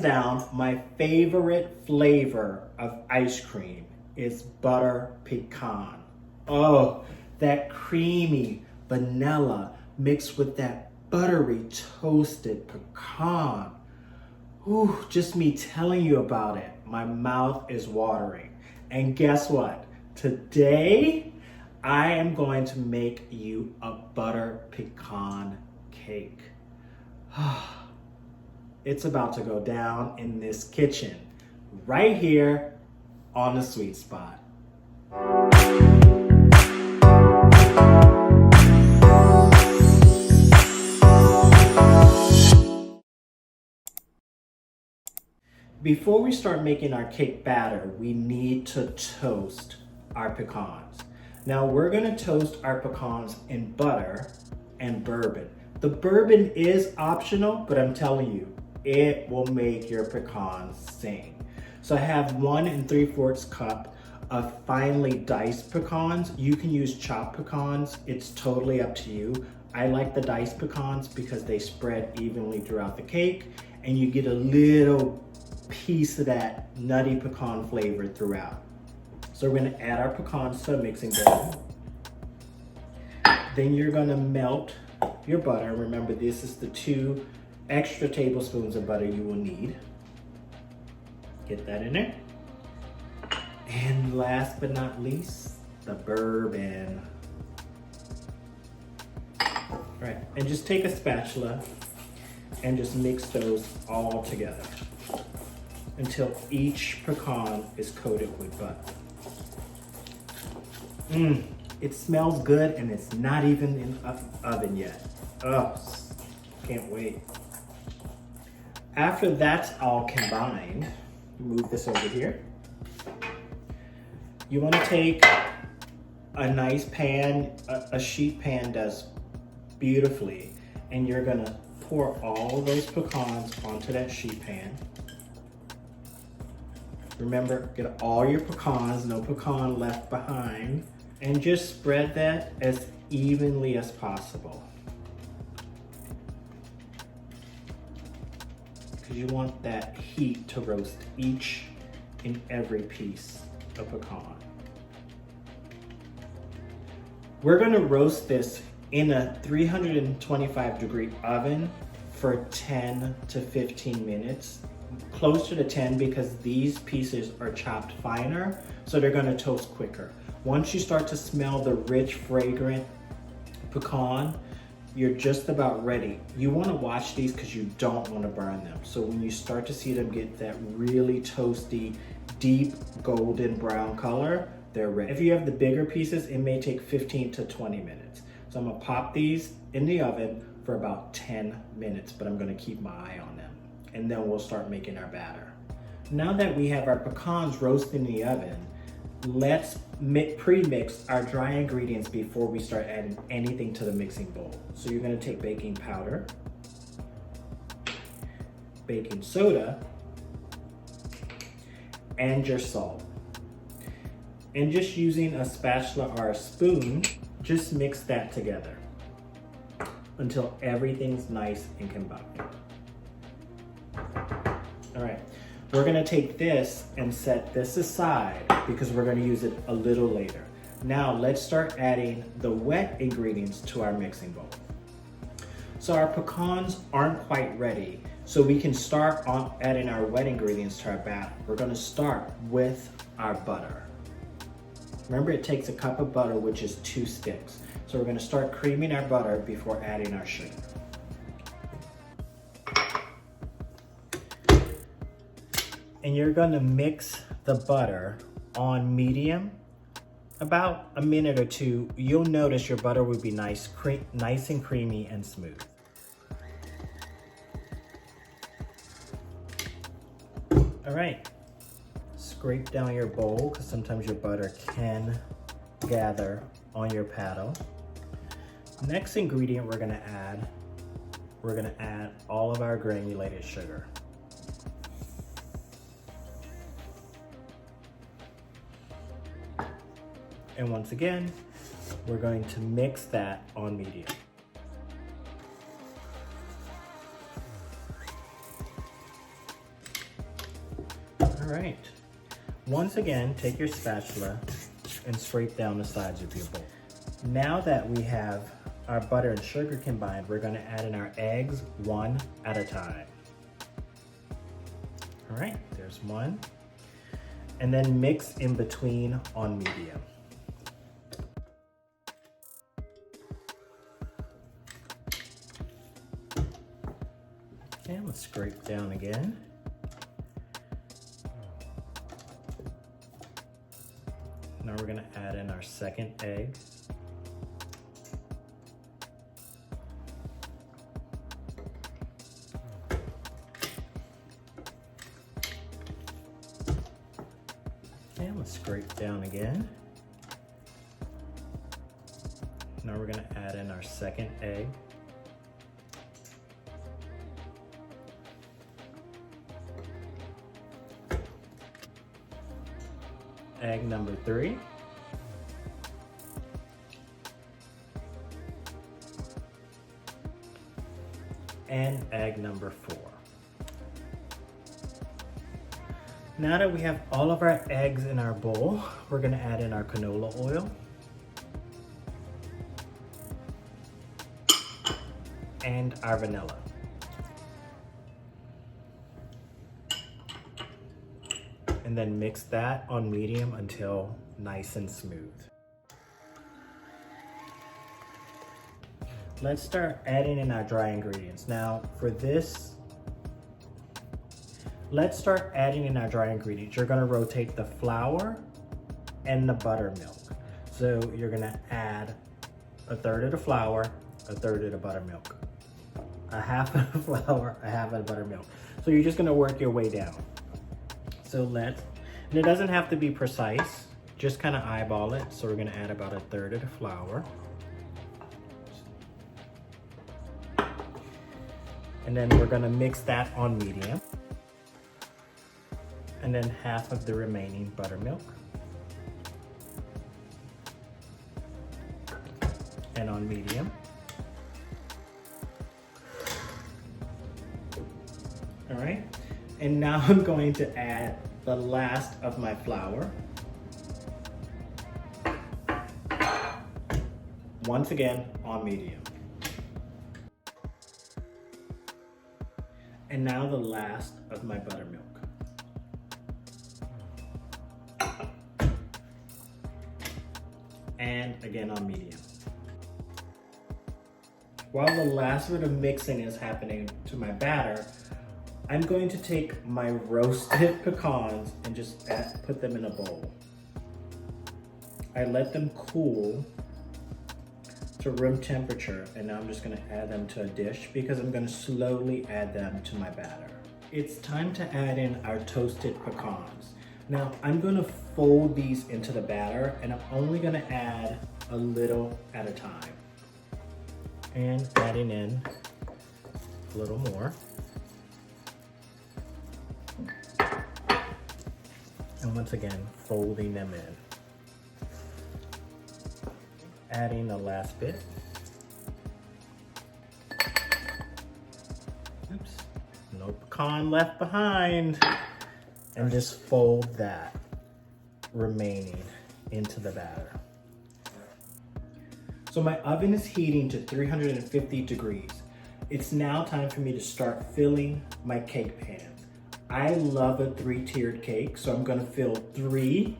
Down, my favorite flavor of ice cream is butter pecan. Oh, that creamy vanilla mixed with that buttery toasted pecan. Ooh, just me telling you about it, my mouth is watering. And guess what? Today, I am going to make you a butter pecan cake. It's about to go down in this kitchen, right here on the sweet spot. Before we start making our cake batter, we need to toast our pecans. Now we're gonna toast our pecans in butter and bourbon. The bourbon is optional, but I'm telling you, it will make your pecans sing. So I have 1 3/4 cup of finely diced pecans. You can use chopped pecans, it's totally up to you. I like the diced pecans because they spread evenly throughout the cake and you get a little piece of that nutty pecan flavor throughout. So we're gonna add our pecans to a mixing bowl. Then you're gonna melt your butter. Remember, this is the 2 extra tablespoons of butter you will need. Get that in there. And last but not least, the bourbon. All right, and just take a spatula and just mix those all together until each pecan is coated with butter. It smells good and it's not even in the oven yet. Oh, can't wait. After that's all combined, move this over here. You want to take a nice pan, a sheet pan does beautifully, and you're gonna pour all those pecans onto that sheet pan. Remember, get all your pecans, no pecan left behind, and just spread that as evenly as possible. You want that heat to roast each and every piece of pecan. We're gonna roast this in a 325-degree oven for 10 to 15 minutes. Closer to 10 because these pieces are chopped finer, so they're gonna toast quicker. Once you start to smell the rich, fragrant pecan, you're just about ready. You want to watch these because you don't want to burn them. So when you start to see them get that really toasty, deep golden brown color, they're ready. If you have the bigger pieces, it may take 15 to 20 minutes. So I'm gonna pop these in the oven for about 10 minutes, but I'm gonna keep my eye on them. And then we'll start making our batter. Now that we have our pecans roasted in the oven, let's pre-mix our dry ingredients before we start adding anything to the mixing bowl. So you're gonna take baking powder, baking soda, and your salt. And just using a spatula or a spoon, just mix that together until everything's nice and combined. All right. We're gonna take this and set this aside because we're gonna use it a little later. Now let's start adding the wet ingredients to our mixing bowl. So our pecans aren't quite ready, so we can start on adding our wet ingredients to our batter. We're gonna start with our butter. Remember, it takes a cup of butter, which is 2 sticks. So we're gonna start creaming our butter before adding our sugar. And you're gonna mix the butter on medium, about a minute or 2. You'll notice your butter will be nice and creamy and smooth. All right, scrape down your bowl because sometimes your butter can gather on your paddle. Next ingredient we're gonna add all of our granulated sugar. And once again, we're going to mix that on medium. right. Once again, take your spatula and scrape down the sides of your bowl. Now that we have our butter and sugar combined, we're gonna add in our eggs one at a time. All right, there's one. And then mix in between on medium. And let's scrape down again. Now we're gonna add in our second egg. And let's scrape down again. Now we're gonna add in our second egg. Egg number 3. And egg number 4. Now that we have all of our eggs in our bowl, we're gonna add in our canola oil. And our vanilla. And then mix that on medium until nice and smooth. Let's start adding in our dry ingredients. Now for this, let's start adding in our dry ingredients. You're gonna rotate the flour and the buttermilk. So you're gonna add a third of the flour, a third of the buttermilk. A half of the flour, a half of the buttermilk. So you're just gonna work your way down. So and it doesn't have to be precise, just kind of eyeball it. So we're gonna add about a third of the flour. And then we're gonna mix that on medium. And then half of the remaining buttermilk. And on medium. All right, and now I'm going to add the last of my flour. Once again, on medium. And now the last of my buttermilk. And again on medium. While the last bit of mixing is happening to my batter, I'm going to take my roasted pecans and just put them in a bowl. I let them cool to room temperature, and now I'm just gonna add them to a dish because I'm gonna slowly add them to my batter. It's time to add in our toasted pecans. Now I'm gonna fold these into the batter, and I'm only gonna add a little at a time. And adding in a little more. And once again, folding them in. Adding the last bit. Oops, no pecan left behind. And just fold that remaining into the batter. So my oven is heating to 350 degrees. It's now time for me to start filling my cake pan. I love a 3-tiered cake, so I'm gonna fill 3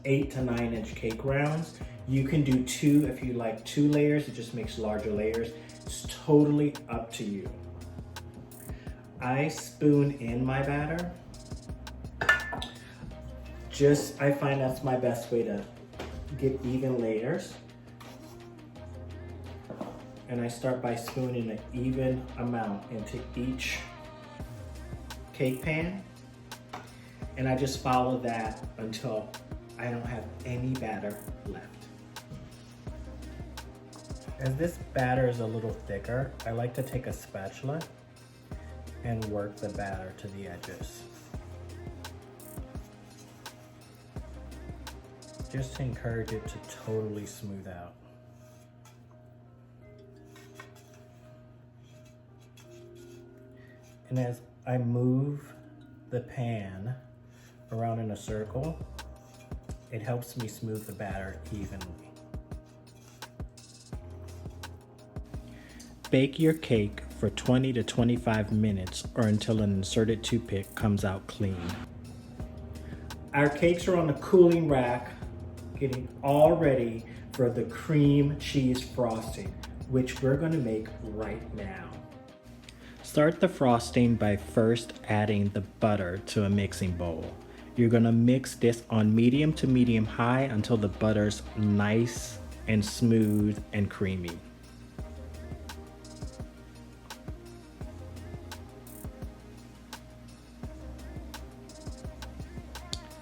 8 to 9 inch cake rounds. You can do 2 if you like 2 layers, it just makes larger layers. It's totally up to you. I spoon in my batter. I find that's my best way to get even layers. And I start by spooning an even amount into each cake pan. And I just follow that until I don't have any batter left. As this batter is a little thicker, I like to take a spatula and work the batter to the edges. Just to encourage it to totally smooth out. And as I move the pan around in a circle, it helps me smooth the batter evenly. Bake your cake for 20 to 25 minutes or until an inserted toothpick comes out clean. Our cakes are on the cooling rack, getting all ready for the cream cheese frosting, which we're gonna make right now. Start the frosting by first adding the butter to a mixing bowl. You're gonna mix this on medium to medium high until the butter's nice and smooth and creamy.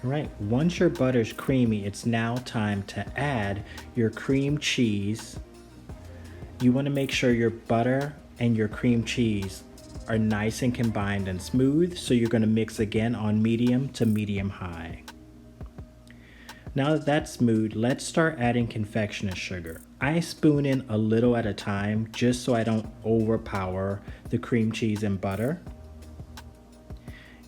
All right, once your butter's creamy, it's now time to add your cream cheese. You want to make sure your butter and your cream cheese are nice and combined and smooth, so you're going to mix again on medium to medium high. Now that that's smooth, let's start adding confectioner's sugar. I spoon in a little at a time just so I don't overpower the cream cheese and butter.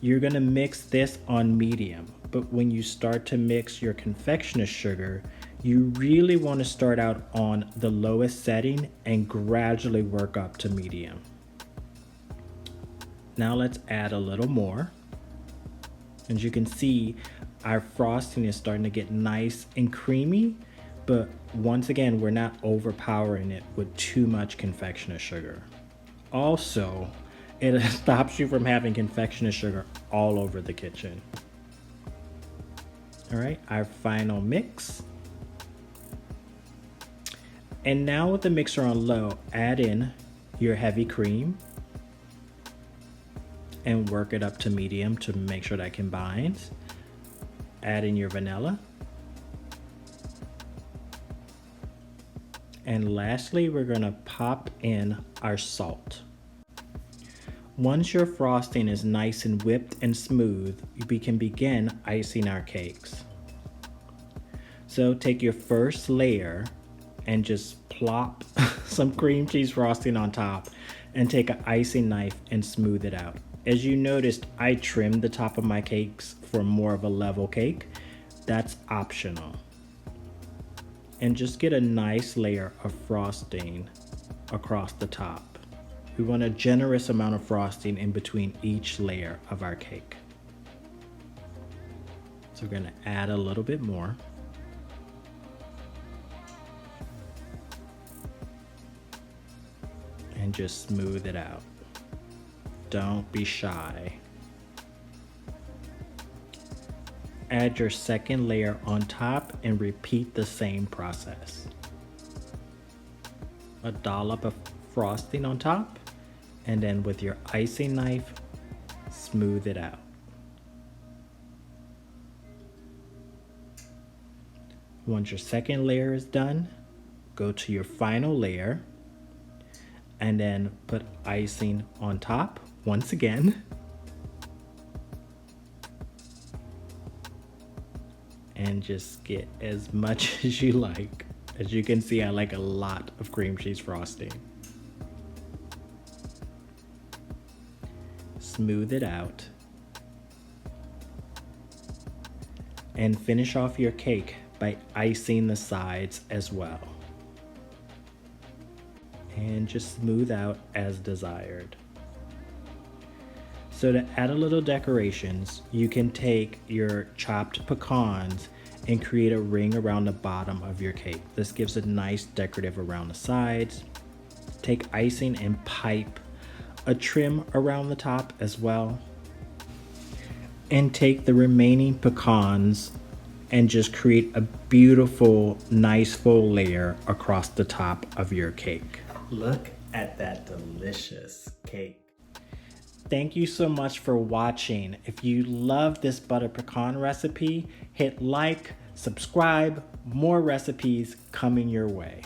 You're going to mix this on medium, but when you start to mix your confectioner's sugar, you really want to start out on the lowest setting and gradually work up to medium. Now let's add a little more. As you can see, our frosting is starting to get nice and creamy, but once again, we're not overpowering it with too much confectioner's sugar. Also, it stops you from having confectioner's sugar all over the kitchen. All right, our final mix. And now with the mixer on low, add in your heavy cream and work it up to medium to make sure that combines. Add in your vanilla. And lastly, we're gonna pop in our salt. Once your frosting is nice and whipped and smooth, we can begin icing our cakes. So take your first layer and just plop some cream cheese frosting on top and take an icing knife and smooth it out. As you noticed, I trimmed the top of my cakes for more of a level cake. That's optional. And just get a nice layer of frosting across the top. We want a generous amount of frosting in between each layer of our cake. So we're gonna add a little bit more. And just smooth it out. Don't be shy. Add your second layer on top and repeat the same process. A dollop of frosting on top, and then with your icing knife, smooth it out. Once your second layer is done, go to your final layer and then put icing on top once again. And just get as much as you like. As you can see, I like a lot of cream cheese frosting. Smooth it out. And finish off your cake by icing the sides as well. And just smooth out as desired. So to add a little decorations, you can take your chopped pecans and create a ring around the bottom of your cake. This gives a nice decorative around the sides. Take icing and pipe a trim around the top as well. And take the remaining pecans and just create a beautiful, nice full layer across the top of your cake. Look at that delicious cake. Thank you so much for watching. If you love this butter pecan recipe, hit like, subscribe, more recipes coming your way.